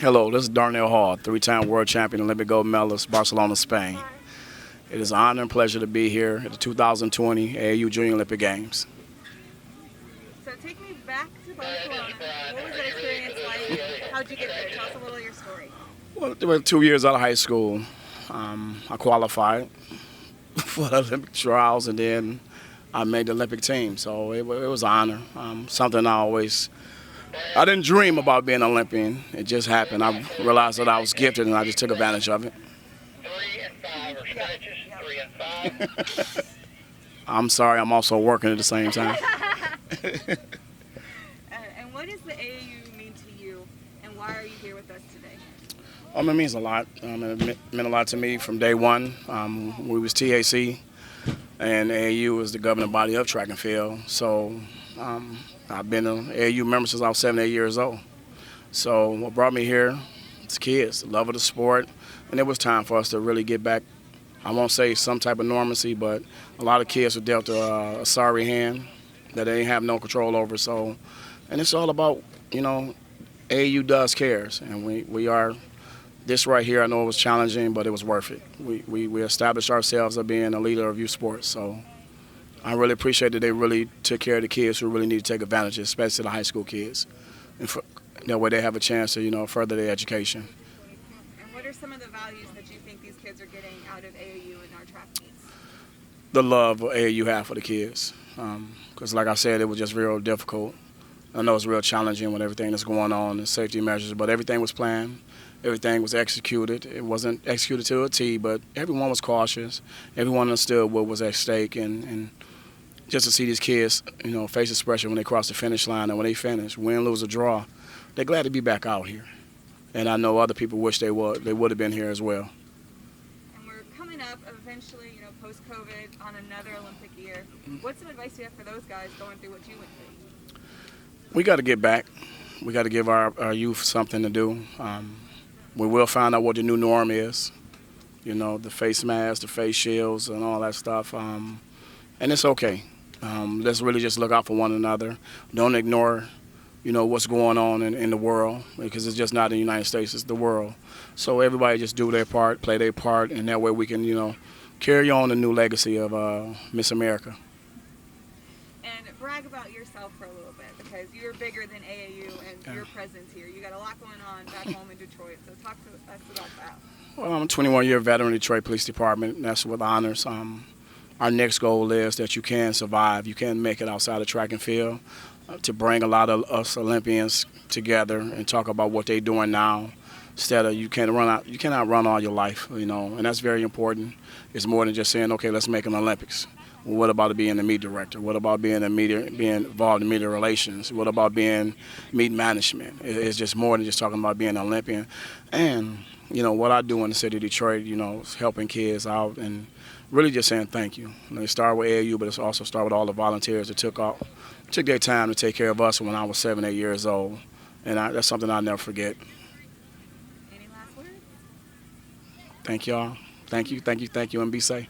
Hello, this is Darnell Hall, three-time world champion, Olympic gold medalist, Barcelona, Spain. It is an honor and pleasure to be here at the 2020 AAU Junior Olympic Games. So take me back to Barcelona. What was that experience like? How'd you get there? Tell us a little of your story. Well, there were 2 years out of high school. I qualified for the Olympic trials, and then I made the Olympic team. So it was an honor. Something I didn't dream about being an Olympian. It just happened. I realized that I was gifted, and I just took advantage of it. 3 and 5 are stretches, 3 and 5. I'm sorry, I'm also working at the same time. And what does the AAU mean to you, and why are you here with us today? It means a lot. It meant a lot to me from day one. We was TAC, and AAU is the governing body of track and field. So I've been an AAU member since I was 7, 8 years old. So what brought me here is kids, the love of the sport, and it was time for us to really get back. I won't say some type of normalcy, but a lot of kids were dealt a sorry hand that they didn't have no control over. So, and it's all about, AAU does cares, and we are. This right here, I know it was challenging, but it was worth it. We established ourselves as being a leader of youth sports. So I really appreciate that they really took care of the kids who really need to take advantage, especially the high school kids. And that way they have a chance to, further their education. And what are some of the values that you think these kids are getting out of AAU and our track meets? The love AAU have for the kids. Because like I said, it was just real difficult. I know it's real challenging with everything that's going on and safety measures, but everything was planned. Everything was executed. It wasn't executed to a T, but everyone was cautious. Everyone understood what was at stake, and just to see these kids, face expression when they cross the finish line and when they finish, win, lose, or draw, they're glad to be back out here. And I know other people wish they would have been here as well. And we're coming up eventually, post-COVID on another Olympic year. What's some advice you have for those guys going through what you went through? We got to get back. We got to give our youth something to do. We will find out what the new norm is, the face masks, the face shields, and all that stuff. And it's okay. Let's really just look out for one another. Don't ignore, what's going on in the world, because it's just not the United States, it's the world. So everybody just do their part, play their part, and that way we can, carry on the new legacy of Miss America. And brag about yourself for a little bit, because you're bigger than AAU and your presence here. You got a lot going on back home in Detroit, so talk to us about that. Well, I'm a 21-year veteran of the Detroit Police Department, and that's with honors. Our next goal is that you can survive, you can make it outside of track and field, to bring a lot of us Olympians together and talk about what they're doing now. Instead of you cannot run all your life, and that's very important. It's more than just saying, okay, let's make an Olympics. Well, what about being a meet director? What about being involved in media relations? What about being meet management? It's just more than just talking about being an Olympian. And, what I do in the city of Detroit, is helping kids out and really just saying thank you. It started with AAU, but it's also started with all the volunteers that took their time to take care of us when I was 7, 8 years old. And that's something I'll never forget. Any last words? Thank y'all. Thank you, and be safe.